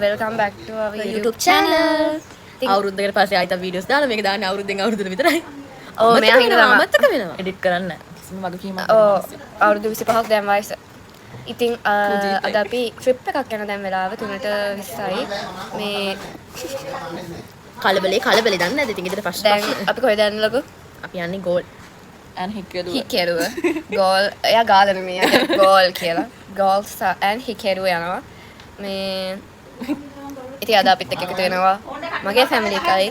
welcome back to our YouTube channel. අවුරුද්දකට පස්සේ ආයෙත් වීඩියෝස් දාලා මේක දාන්නේ අවුරුද්දෙන් අවුරුද්දට විතරයි. ඔව් මෙයා හින්දා අමතක වෙනවා. එඩිට් කරන්න. කිසිම වගකීමක් නැහැ. ඔව් අවුරුදු 25ක් දැන් වයස. ඉතින් අද අපි ට්‍රිප් එකක් යන දැන් වෙලාව 3:20යි. මේ කලබලේ දන්නේ නැද්ද? ඉතින් ඊට පස්සේ දැන් අපි කොහෙද යන්නේ ලොකු? අපි යන්නේ ගෝල්. and හිකෙරුව. ගෝල් එයා ගාලා නෙමෙයි ගෝල් කියලා. ගෝල් and හිකෙරුව යනවා. මේ ඉතින් අද අපිත් එක්ක එකතු වෙනවා මගේ ෆැමිලි එකයි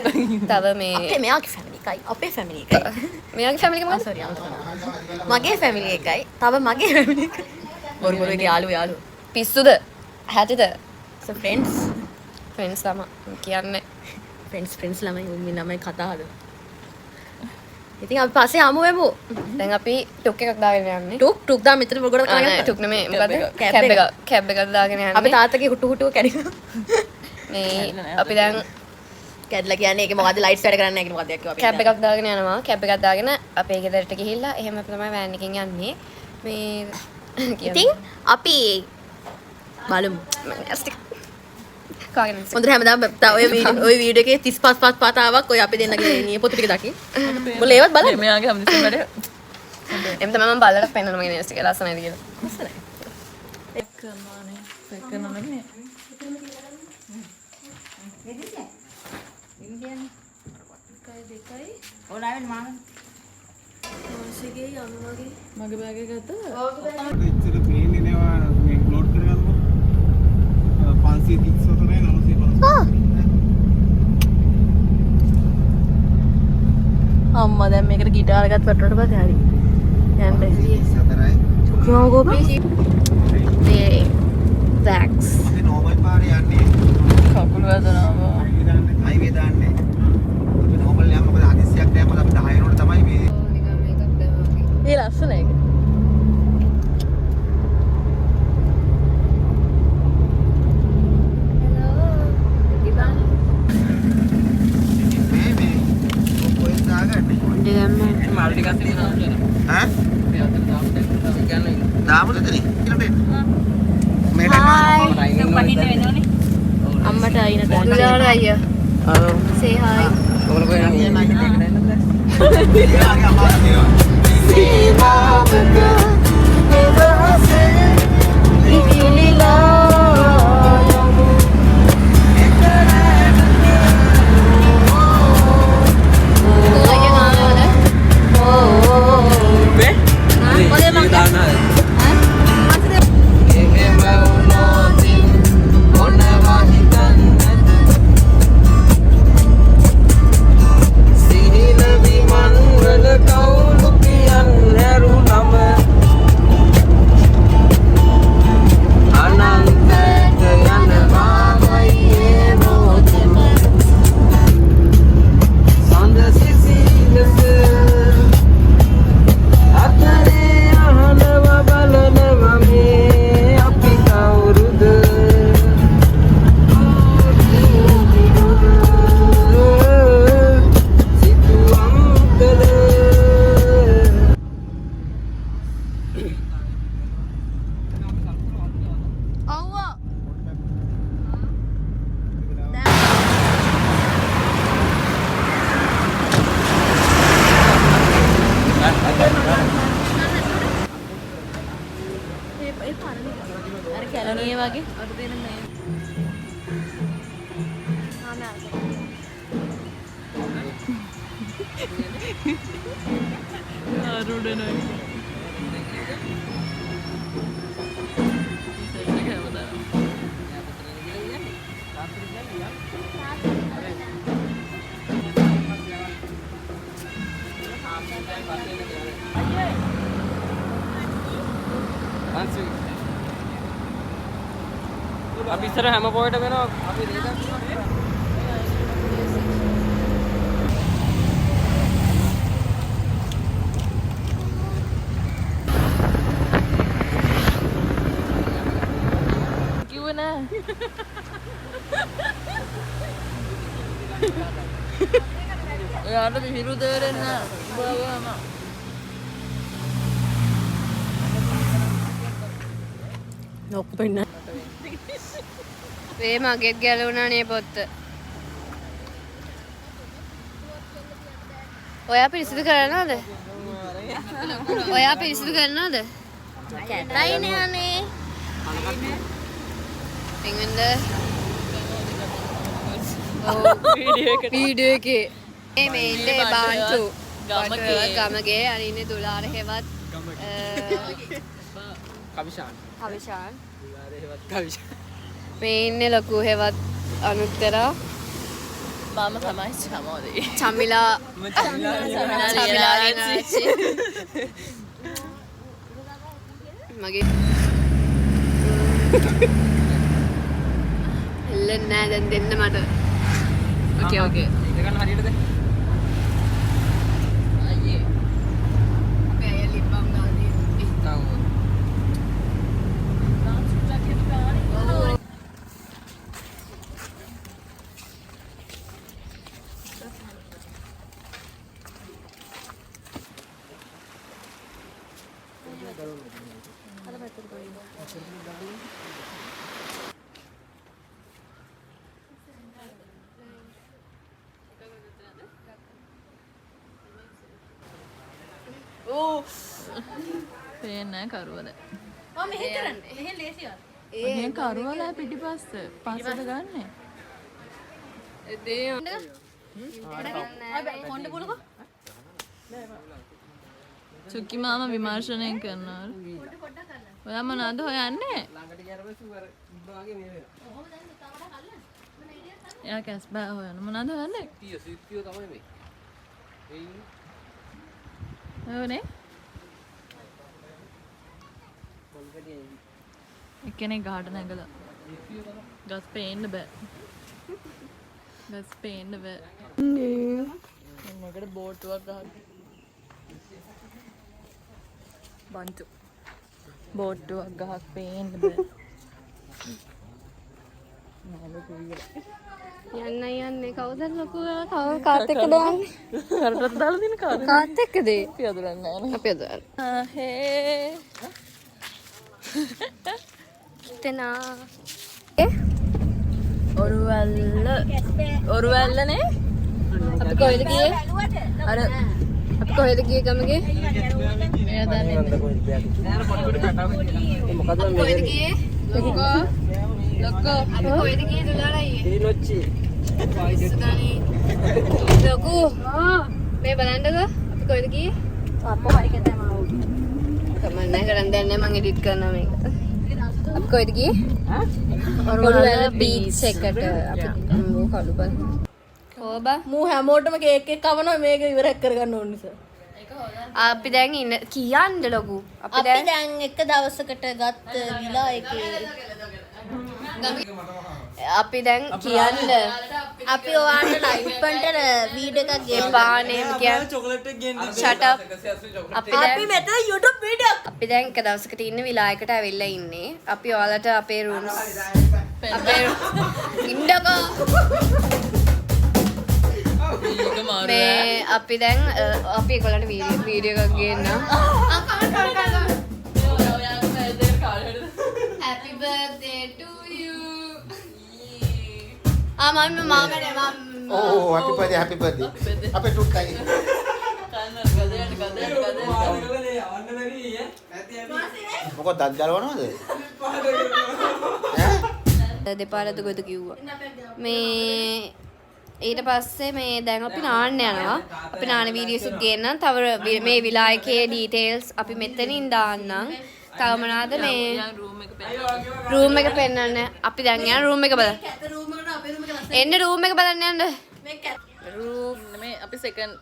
තව මේ මෙයාගේ ෆැමිලි එකයි අපේ ෆැමිලි එකයි මෙයාගේ ෆැමිලි එක මොකද මගේ ෆැමිලි එකයි තව මගේ ෆැමිලි එකයි බොරු යාළුවෝ පිස්සුද හැටිද so friends තමයි කියන්නේ friends ළමයි කතා හදමු ඉතින් අපි පස්සේ ආමු වෙමු දැන් අපි ටුක් එකක් දාගෙන යන්නේ ටුක් දා මෙතන ගොඩක් කරගෙන ටුක් නෙමෙයි මොකද කැබ් එකක් දාගෙන යන්නේ අපි තාත්තගේ හුටු කැඩිනවා මේ අපි දැන් කැඩලා කියන්නේ ඒක මොකද්ද ලයිට්ස් වැඩ කරන්නේ නැහැ මොකද්ද කිව්වා අපි කැබ් එකක් දාගෙන යනවා කැබ් එකක් දාගෙන අපේ ගෙදරට ගිහිල්ලා එහෙම තමයි වෑන් එකෙන් යන්නේ මේ ඉතින් අපි බලමු හොඳට හැමදාම ඔය වීඩියෝ එකේ 35 පාතාවක් ඔය අපි දෙන්නගේ නියපොතු ටික දකි මොකද ඒවත් බලන්න මෙයාගේ හැමදෙස්සම වැඩ එම් තමයි මම බලලා පෙන්නනවා මගේ නේස් ටික ලස්සනයිද කියලා ලස්සනයි එක් කරනවා නේ ඕනාවෙන් මාන මාසිගේ යනුවගේ මගේ බෑග් එක ගත්තා ඉතින් පේන්නේ නේවා මේ ලෝඩ් කරගන්නකො 530 වතරයි 950 අම්මා දැන් මේකට ගිටාර එකත් වැටුණාට පස්සේ හරි යන්නේ 4යි කිව්වම ගෝපී මේ වැක්ස් අපි නෝමල් පාරේ යන්නේ කකුල වැදෙනවා හයිවේ දාන්නේ අපි නෝමල් යන්න මොකද හදිස්සියක් නැහැ මොකද අපි 10 වෙනකොට තමයි මේ ඒ ලස්සන එක අම්මට අයින දුලාර අයියා say hi කැලණියේ වගේ අපි ඉස්සර හැම පොයට වෙනවා අපි දෙකක් කිව්වේ නෑ ඔයාට විහිළු දෙරෙන්න උඹවම නොක්ක පෙන්න මේ මගෙත් ගැලුණානේ පොත්ත. ඔයා පිරිසිදු කරනවද? ඔයා පිරිසිදු කරනවද? කැතයිනේ අනේ. එංගන්ද? වීඩියෝ එකේ. මේ ඉන්නේ බාන්තු. ගමගේ අනින්නේ දුලාර හෙවත් කවිශාන්. කවිශාන්. කවිශාන්. මේ ඉන්නේ ලොකු හෙවත් අනුත්තරා. මම තමයි සමෝදේ. චමිලා රීනාචි. මගේ එල්ලෙන්නේ නැහැ දැන් දෙන්න මට. ඕකේ ඕකේ. ඒක ගන්න හරියටද? අයියේ. අපේ අය ලිප් බම් ගාලා තියෙනවා. පේන්නේ කරුවල. ඔය මෙහෙ කරන්නේ. මෙහෙ ලේසියක්. මේ කරුවල පිටිපස්ස පස්සට ගන්න. කොණ්ඩ බුලකෝ. සුකි මාමා විමර්ශනය කරනවා. ඔයා මොනවද හොයන්නේ? එයා කැස් බෑ හොයන්න. මොනවද හොයන්නේ? සිත්තිය තමයි මේ. ඔවනේ. එක්කෙනෙක් ගහට නැගලා. ගස් පේන්න බෑ. ගස් පේන්න බෑ. මොකද බෝට්ටුවක් ගහන්න. බන්තු. බෝට්ටුවක් ගහක් පේන්න බෑ. යන්න කවුද ලොකු කාත් එක්කද යන්නේ? කරටත් දාලා දින කාද? කාත් එක්කද? අපි අදරන්නේ නැහැ නේ. අපි අද හේ. තනා ඔරුවැල්ලනේ? අපි කොහෙද ගියේ? අර අපි කොහෙද ගියේ ගමගේ? එයා දන්නේ නැහැ. අපි කොහෙද ගියේ? ලොකෝ අපි කොහෙද ගියේ දුලාරයි? නොච්චි. සුදානි ලොකු මේ බලන්නකෝ අපි කොහෙද ගියේ? අප්පෝ හරි කැතයි මාව. කමන්න කරන් දැන් මම එඩිට් කරනවා මේක. අපි කොහෙද ගියේ? ඔරුවැල්ල බීච් එකට අපි මෝ කළු බල. ඕබා මූ හැමෝටම කේක් එක කවනවා මේක ඉවරයක් කරගන්න ඕන නිසා. අපි දැන් ඉන්න කියන්න ලොකු. අපි අපි දැන් දැන් එක දවසකට ගත්ත විලා එකේ අපි දැන් කියන්න අපි ඔයාලට ලයිව් පන්ටර වීඩියෝ එකක් ගේමු. එපානේ කියන්න චොකලට් එක ගේන්න. shut up. අපි අපි දැන් මෙතන YouTube වීඩියෝ අපි දැන් එක දවසකට ඉන්න විලායකට ඇවිල්ලා ඉන්නේ. අපි ඔයාලට අපේ rooms අපේ ඉන්නකෝ මේ අපි දැන් අපි ඒගොල්ලන්ට වීඩියෝ එකක් ගේන්න. Happy birthday to you. මම මාමනේ මම ඕ හැපි බර්ත්ඩේ අපේ ටුට්ටයි මොකද දත් ගලවනවද දෙපාරද ගොඩ කිව්වා. මේ ඊට පස්සේ මේ දැන් අපි නාන්න යනවා. අපි නාන වීඩියෝස් උත් ගේන්න. තව මේ විලායකයේ ඩීටේල්ස් අපි මෙතනින් දාන්නම්. තව මොනවාද මේ රූම් එක පෙන්නන්න. අපි දැන් යන රූම් එක බලන්න. එන්න රූම් එක බලන්න යන්න. රූම් මේ අපි සෙකන්ඩ්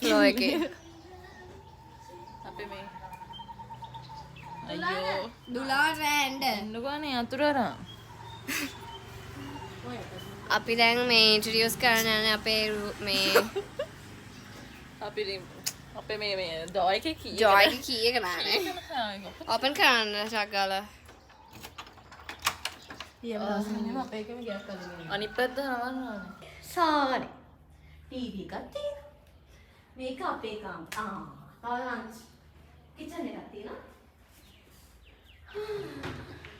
ෆ්ලෝර් එකේ. අපි මේ අයියෝ දුලා රෑන්ඩ්. එන්නකෝනේ අතුරු අරන්. අපි දැන් මේ ඉන්ට්‍රොඩියුස් කරන්න යන අපේ මේ අපි අපේ මේ ජොයි එකේ කී ජොයි කී එක නෑනේ. ඕපන් කරන්න ශාගාලා. අනිත් පැත්ත නවන්න ඕනේ. සාරි ටීවී එකක් තියෙනවා. මේක අපේ කාමරේ. තව ලන්ච් කිචන් එකක් තියෙනවා.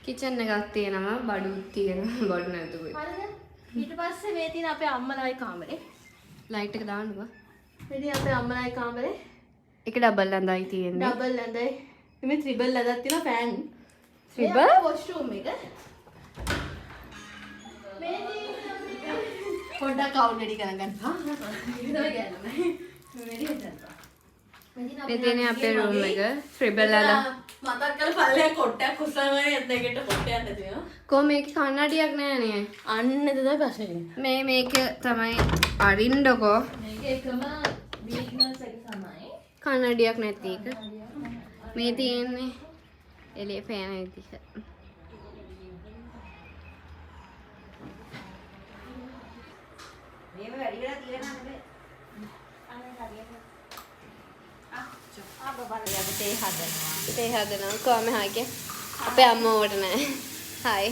කිචන් එකක් තියෙනවා බඩුත් තියෙනවා බඩු නැතුව. හරිද? ඊට පස්සේ මේ තියෙන අපේ අම්මලාගේ කාමරේ. ලයිට් එක දාන්නකෝ. මේ තියෙන අපේ අම්මලාගේ කාමරේ. ඒක ඩබල් ඇඳයි තියෙන්නේ. ඩබල් ඇඳයි. මේ ත්‍රිබල් ඇඳක් තියෙනවා ෆෑන්. ත්‍රිබල්? වොෂ්රූම් එක. මේ පොඩ්ඩක් කවුන්ට් එඩි කරගන්න. ඉතල ගන්න. මේ තියෙන්නේ අපේ රූම් එක. ත්‍රිබල් ඇඳ. මතක් කරලා පල්ලෙහා කොට්ටයක් උස්සනවනේ එතනකට කොට්ටයක් නැතිව. කො මේක කන්නඩියක් නෑනේ. අන්න එතනයි ප්‍රශ්නේ. මේක තමයි අරින්නකෝ. මේක එකම වීක්නස් එක තමයි. කන්නඩියක් නැති එක. මේ තියෙන්නේ එළිය පේන විදිහ. මේව වැඩි වෙලා තියෙනවා නේද? තේ හදනවා කොහම හාගේ අපේ අම්මවට නෑ හයි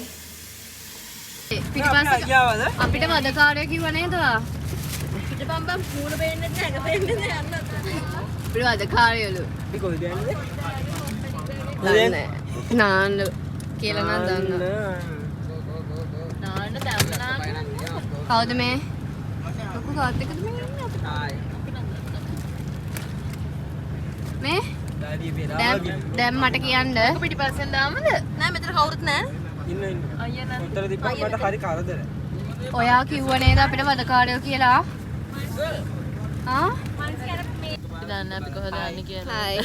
පිටිපස්ස අපිට වදකාරයෝ කිව්ව නේද පිටපම් බම් මූණ පේන්නේ නැහැ පේන්නේ නැහැ යන්න. අපිට වදකාරයලු අපි කොහෙද යන්නේ? දන්නේ නාන්න කියලා නම් දන්නවා නාන්න දැම්මනා. කවුද මේ ලොකු කාත් එකද මේ ඉන්නේ අපිට ආයි. මේ ඩාඩි බේරා. දැන් මට කියන්න පිටිපස්සෙන් දාමද? නෑ මෙතන කවුරුත් නෑ. ඉන්න. අයියා නෑ. උත්තර දීපක් මට හරි කරදර. ඔයා කිව්ව නේද අපිට වදකාරයෝ කියලා ආ දන්න අපි කොහොමද යන්නේ කියලා. හයි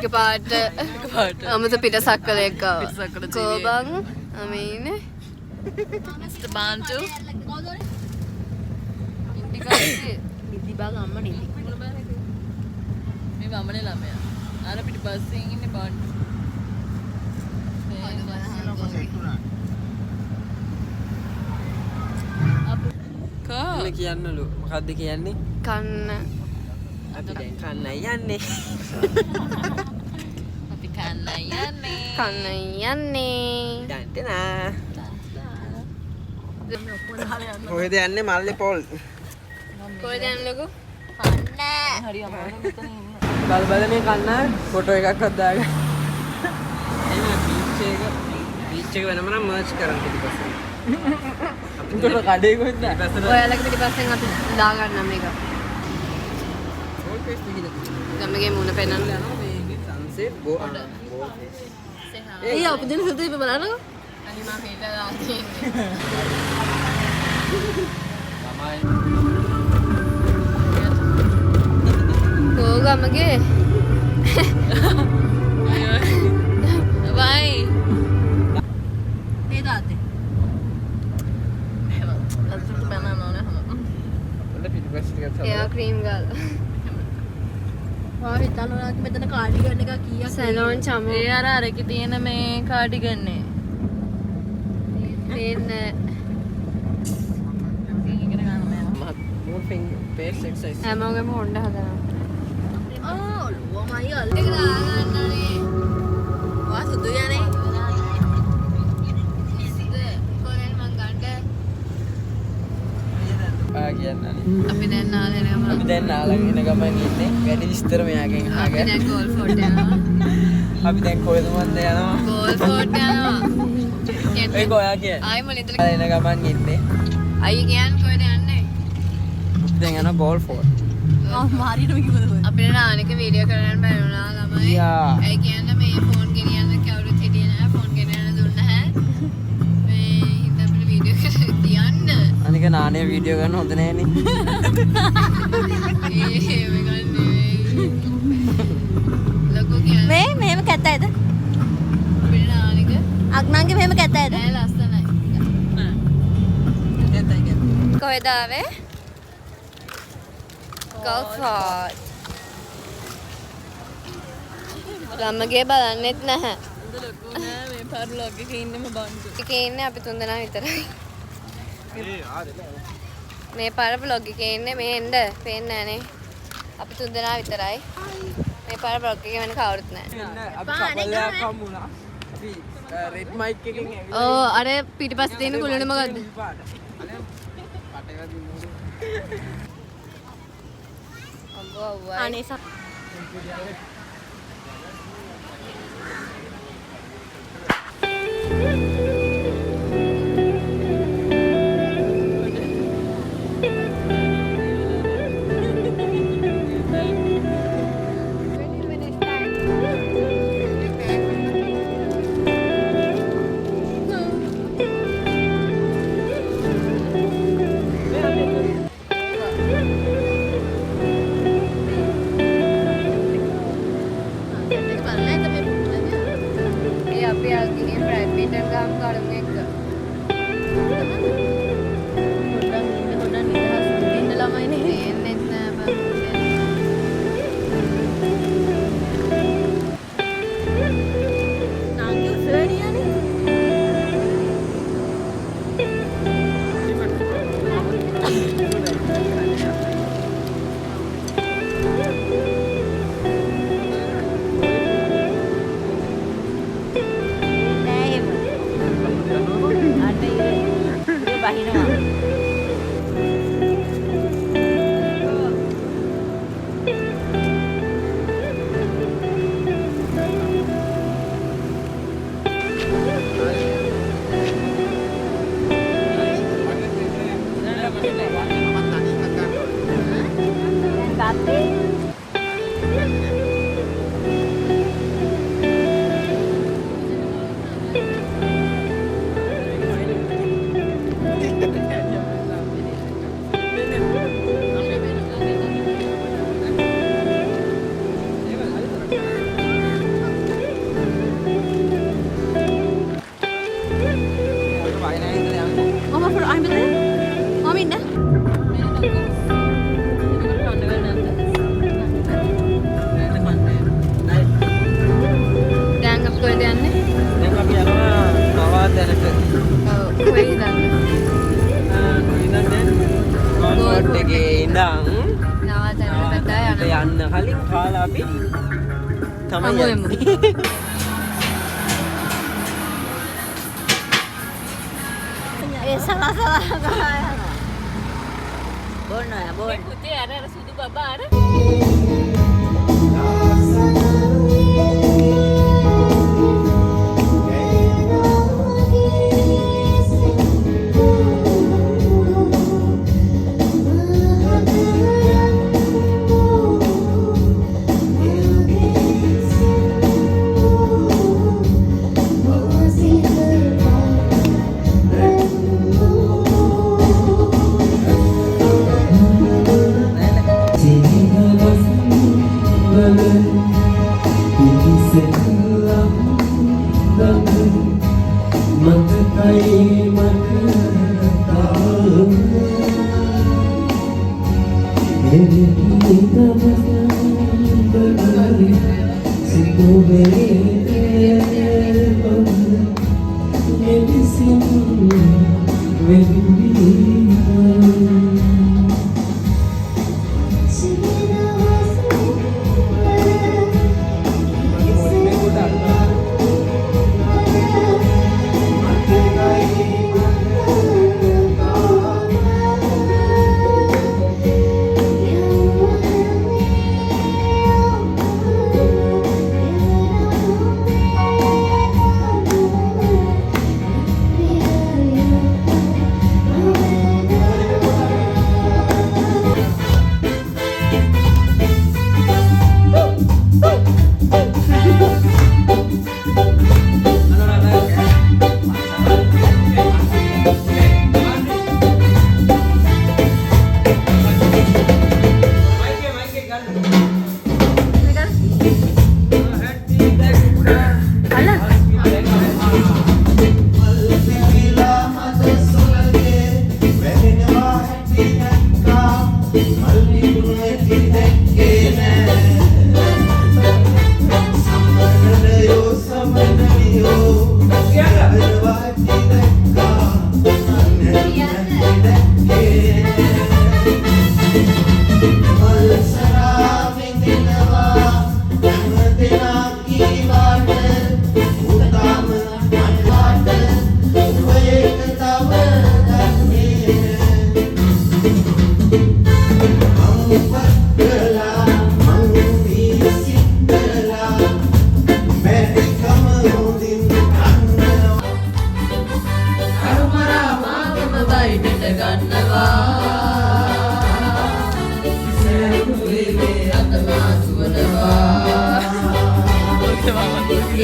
එකපාරට අමත පිටසක්කලෙක් ආවා කෝබන් අමීනේ මිස්ටර් බාන්ටු. ඉන්දිකාවේ නිදි බාග අම්ම නිදි. මේ වමනේ ළමයා. අර පිටිපස්සෙන් ඉන්නේ බාන්ටු. ඉන්න කියන්නලු. මොකද්ද කියන්නේ? කන්න අපි දැන් කන්නයි යන්නේ. අපි කන්නයි යන්නේ. කන්න යන්නේ ඩන්ටනා. කොහෙද යන්නේ මල්ලේ පොල්? කොහෙද යන්නලකෝ හරි අමාරු මෙතන ඉන්න. බල බල මේ කන්න ෆොටෝ එකක්වත් දාගන්න. එහෙනම් බීච් එක වෙනම නම් මර්ජ් කරන්න පිටිපස්සේ. අපිට කඩේ කොහෙද? පිටිපස්සට ඔයාලගේ පිටිපස්සෙන් අපි දාගන්නම් මේක ගෝල් ෆේස් දිගින් ගමගේ මුණ පෙන්නන්න යනවා මේ සන්සෙට් ගෝල් ෆේස්. ඒ අපි දෙන සුදු ඉප බලන්නකෝ. අනිත් මම හිතලා තියෙන්නේ ගමගේ බයි. මේ දාතේ. අසුතු බනන ඕනේ හැම. වල පිටිපස්සේ ටිකක් එයා ක්‍රීම් ගාලා මම හිතනවා මෙතන කාඩිගන් එක කීයක් සැලොන් චමු ඒ අර එකේ තියෙන මේ කාඩිගන් එක. පේන්නේ ඉගෙන ගන්න මම. Mood face exercise. හැමෝගෙම හොන්න හදනවා ඕ ලුවමයි අල්ල. ඒක දාගන්නනේ. වා සුදු යන්නේ. කියන්නේ. අපි දැන් නාලේනම අපි දැන් නාලගෙන ගමන් ඉන්නේ. වැඩි විස්තර මෙයාගෙන් අපි අහගෙන. දැන් ගෝල් ෆෝට් යනවා අපි දැන් කොහෙද මන්ද යනවා? ගෝල් ෆෝට් යනවා ඒක ඔයා කියන්නේ. ආයි මල ඉතල නාලගෙන ගමන් ඉන්නේ. අයිය කියන්නේ කොහෙද යන්නේ දැන් යනවා බෝල් ෆෝට්. මාරිට කිව්වද? අපිට නානික වීඩියෝ කරන්න බැරි වුණා ළමයි යා. ඒ කියන්නේ මේ ෆෝන් ගෙනියන්න කවුරුත් හිටියේ නැහැ ෆෝන් ගෙනියන්න දුන්න නැහැ මේ හින්දා අපිට වීඩියෝ කරලා තියන්න අනික නානේ වීඩියෝ ගන්න හොඳ නෑනේ. ඒ මේ ගන්නේ ලොකෝ කියන්නේ මේ මෙහෙම කැතයිද? අපිට නානික අග්නංගේ මෙහෙම කැතයිද? නෑ ලස්සනයි දෙතයි කියන්නේ. කොහෙද ආවේ ගෝල් ෆෝට් ළමගේ බලන්නෙත් නැහැ ලොකු නෑ මේ පාර vlog එකේ ඉන්නෙම බන්දු. එකේ ඉන්නේ අපි තුන්දෙනා විතරයි මේ පාර vlog එකේ ඉන්නේ මේ එන්න පේන්නේ නැහනේ අපි තුන්දෙනා විතරයි මේ පාර vlog එකේ වෙන කවුරුත් නැහැ අපි කපලයක් හම්බුණා. අපි රෙඩ් මයික් එකකින් ඇවිල්ලා ඕ අර පිටිපස්සේ තියෙන කුළුනේ මොකද්ද අම්බෝ අවුයි අනේ සක්. වහිනවා. දැන් අපි කොහෙද යන්නේ? දැන් අපි යනවා නවාතැනට. ඔව් කොහෙද යන්නේ? ගෝල්ඩ් එකේ ඉඳන් නවාතැනකට යනවා. යන්න කලින් කාලා අපි තමයි හමුවෙමු. ඒ සලසලා ගහනවා. බොන්න බොන්න. පුතේ අර සුදු බබා අර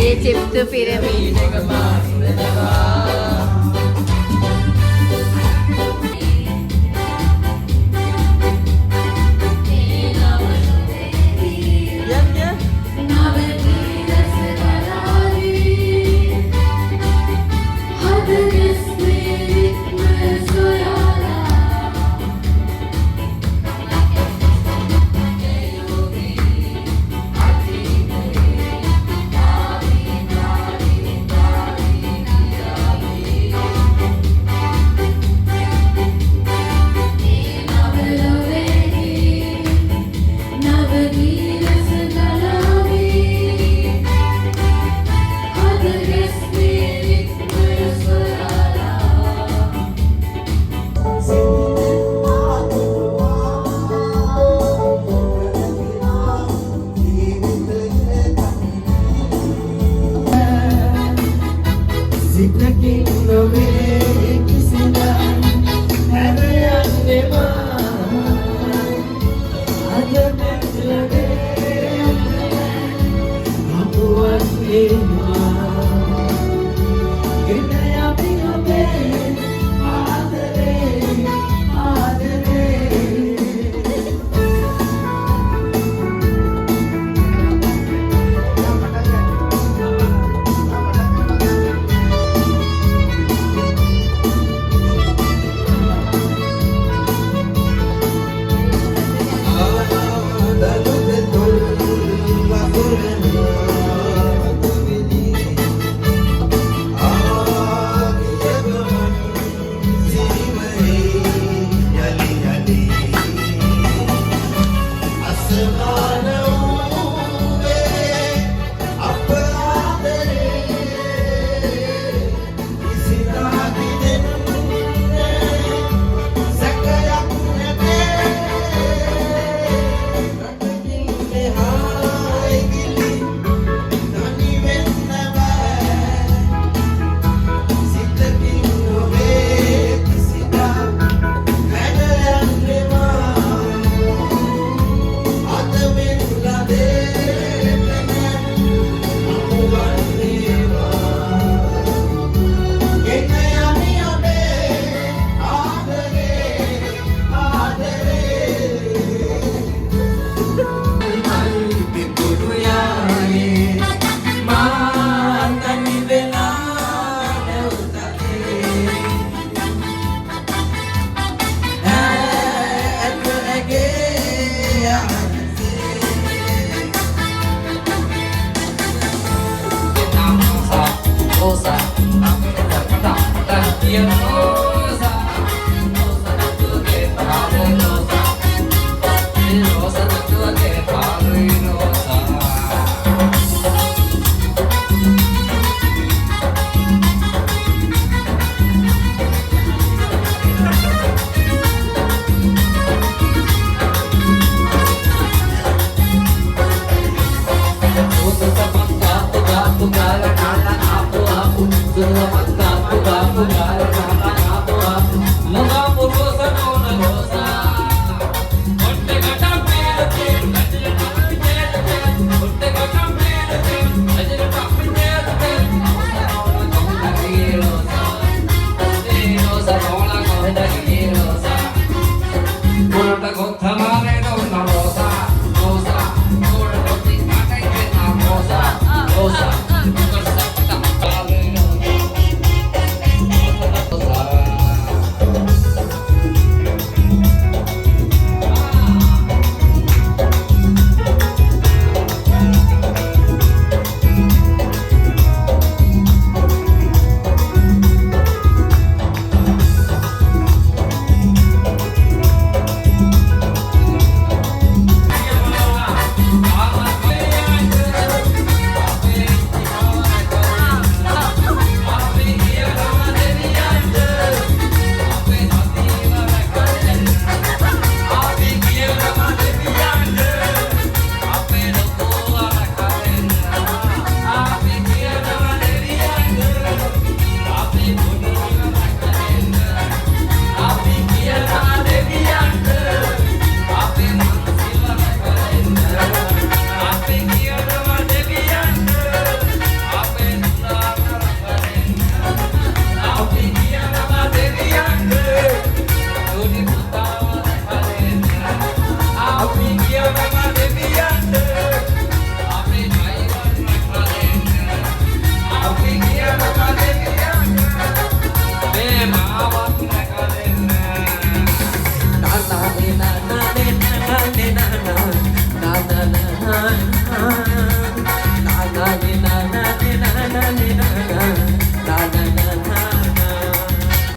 ඒ චිප්තු පිරමීඩ එක මාරුවෙනවා.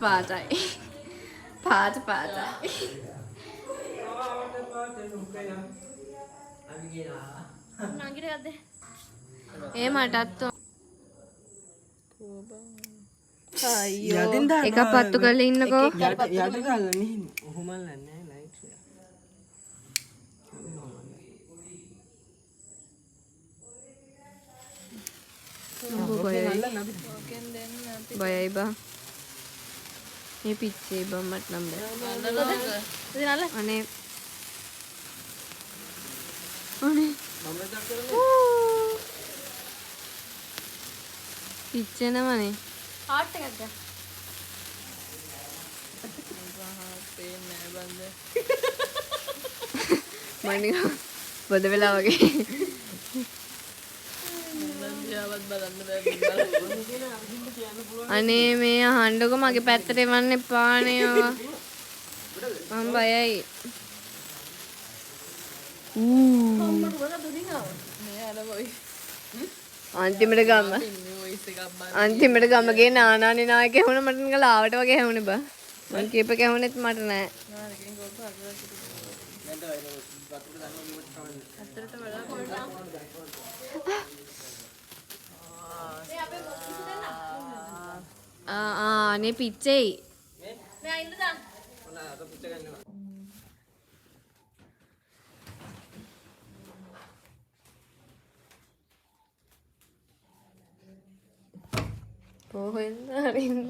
පාටයි පාටයි ඒ මටත් එක පත්තු කරලා ඉන්නකෝ යට ගාලා මෙහෙම ඔහොමල්ල නැහැ ලයිට් බයයි බා මේ පිච්චේ බා මට නම් බෑ අනේ පිච්චෙනවනේ හાર્ට් එකක් ගන්න. මනික බොද වෙලා වගේ අනේ මේ අහන්නකො මගේ පැත්තට එවන්න එපානේ මම බයයි අන්තිමට ගමගේ නානානේ නායක ඇහුණ මට නිකන් ලාවට වගේ ඇහුනේ බා මං කීපක ඇහුනෙත් මට නෑ අනේ පිච්චෙයි මෙයා ඉන්න දාන්න. කොහෙන්ද හරින්ද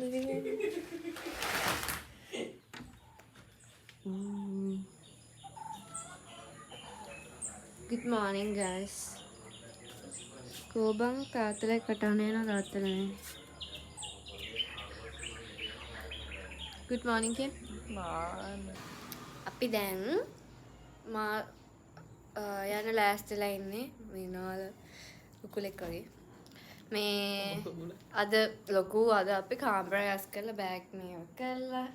Good morning guys. කෝබන් තාත්තලා කටහඬ යන තාත්තලා නේ. Good morning කිය. අපි දැන් යන ලෑස්තිලා ඉන්නේ විනාල කුකුලෙක් වගේ. මේ අද ලොකු අද අපි කාමරය ගස් කරලා බෑග් මේව කරලා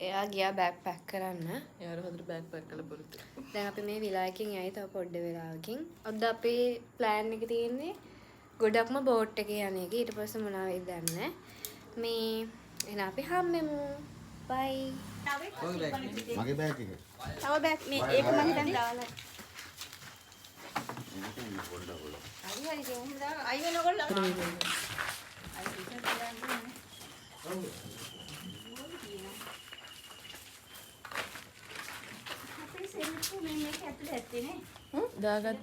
එයා ගියා බෑග් පැක් කරන්න. යාර හොඳට බෑග් පැක් කරලා පුරුදු. දැන් අපි මේ විලායකින් යයි තව පොඩ්ඩ වෙලාවකින්. අද අපේ ප්ලෑන් එක තියෙන්නේ ගොඩක්ම බෝට් එකේ යන එක. ඊට පස්සේ මොනවා වෙයිද දන්නේ නැහැ. මේ එහෙනම් අපි හම්බෙමු. බයි. මගේ බෑග් එක. තව බෑග් මේ ඒක මම හිතන්නේ දාලා. හරි හරි ඒක උඹ දාලා අය වෙනකොට අපේ සෙල්ෆු මේක ඇතුලේ ඇත්තේ නේ. දාගත්.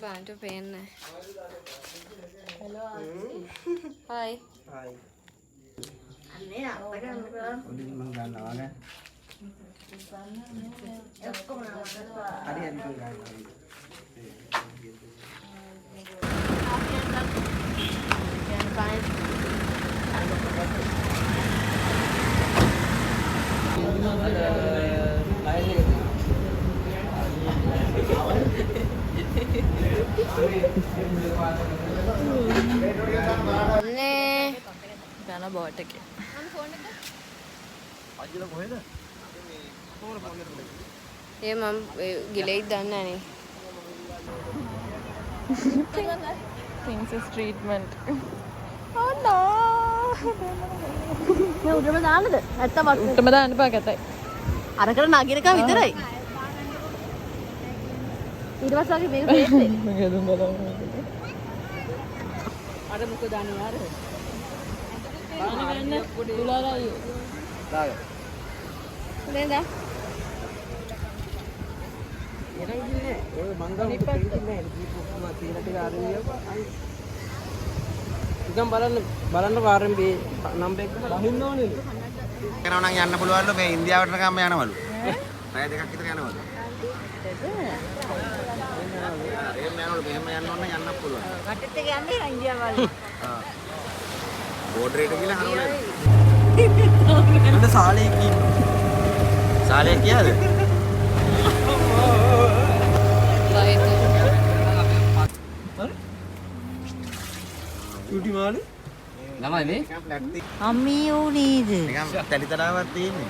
Bantu penna. Hello. Hi. Hi. Undi mang gannawa නේ. හරි හරි නේ. ගාන බෝට් එකේ. මම ෆෝන් එක. අජිල කොහෙද? ඒ මම ගිලෙයිද දන්නේ නැහැ නේ. Princess treatment. Oh no. මේ උඩම දාන්නද? නැත්තම් උටම දාන්න බා ගැතයි. අරකට නගිනකම් විතරයි. ඊට පස්සේ වගේ මේක පේන්නේ. මගේ දුම් බලන්න. අර මොකද දාන්නේ යාර? දුලාරයි. දාගන්න. නේද? ඔය මංගල ඉන්නේ දීපුම තියෙන ටික අරිය නිකන් බලන්න වාරෙන් මේ නම්බර් එක බහින්න ඕනේ. යනවා නම් යන්න පුළුවන්ලු මේ ඉන්දියාවට ගම යනවලු. පැය දෙකක් විතර යනවලු. එහෙම යනවලු මෙහෙම යන්න ඕන නම් යන්න පුළුවන්. කට්ටත් එක යන්නේ ඉන්දියාව වල. ආ. බෝඩර් එකට ගිහලා හරවලා. අන්න සාලේ කී. සාලේ කියාද? චූටි මාළේ ළමයි මේ. අම්මී ඕනේද? නිකන් තැලිතරාවක් තියෙන්නේ.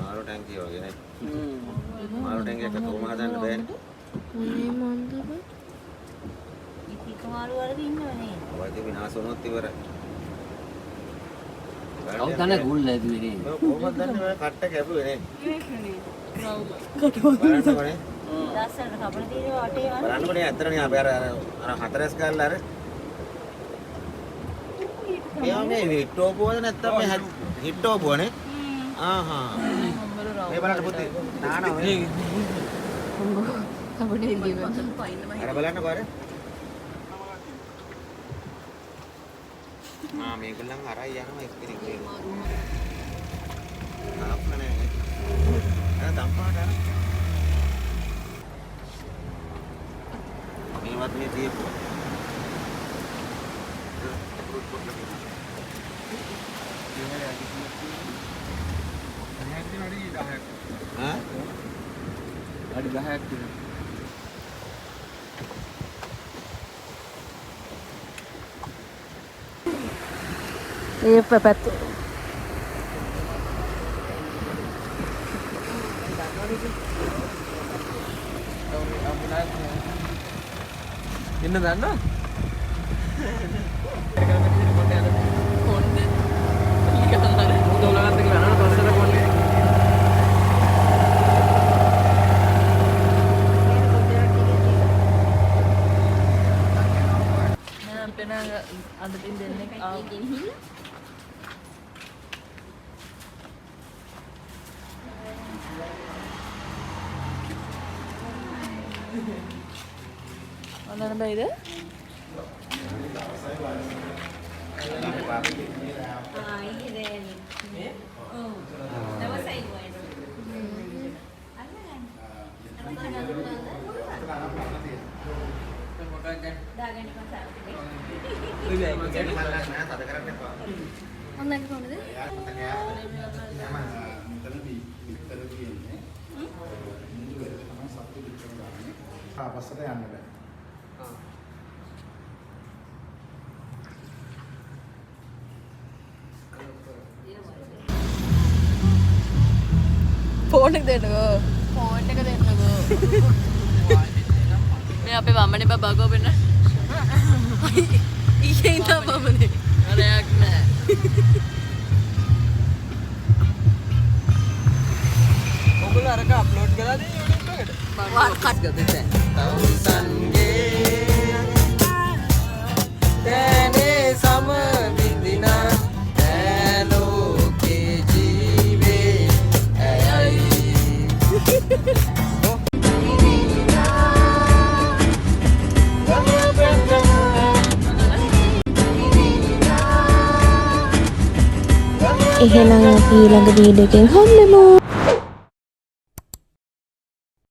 මාරු ටැංකිය වගේ නේ. මාරු ටැංකිය එක කොහොම හදන්න බෑනේ. මේ මොන්ද බ? ඉතිකමාරු වලද ඉන්නවනේ. ඔයද විනාශ වුණොත් ඉවරයි. කවුද තන ගුල් නැදුවේ නේ. කොහොමද දන්නේ ඔය කට්ට කැපුවේ නේ. බලන්නකොනේ. ලස්සනට කපන තියෙන වටේ වань. බලන්නකොනේ ඇත්තටනේ අපි අර හතරස් ගාලා අර එයා මේ හිටෝපුවද නැත්තම් මේ හිටෝපුවනේ. ආහා. මේ බලන්න පුතේ. නානා ඔය. කබඩේ දිව. අර බලන්නකො අර. මේගොල්ලන් අරයි යනවා එක්කෙනෙක් වෙනවා. තාප්පනේ. අර තම්පාට අර. මේවත් මේ දීපු. හා? අඩි 10ක් විතර. ඒ පැත්ත. එන්න දන්නා? කොණ්ඩේ. දොලගත්ත කියලා නේද පස්සට කොන්නේ. නෑ අපේන අඳින් දෙන්නේ ආ. අනන බයිද? ඔන්නක කොහොමද? පස්සට යන්න බෑ. ෆෝන් එක දෙන්නකෝ. ෆෝන් එක දෙන්නකෝ. මේ අපේ වම්මනේ බබා ගෝබෙන්න. ඊයේ ඉඳන් මමනේ. රැයක් නෑ. ඔගොල්ලෝ අරක අප්ලෝඩ් කරලා දෙන්න YouTube එකට. කට් ගතේ තවුසන්ගේ දැනේ සම විඳිනා ඇලෝකේ ජීවේ ඇයයි එහෙනම් අපි ඊළඟ වීඩියෝ එකෙන් හම්බෙමු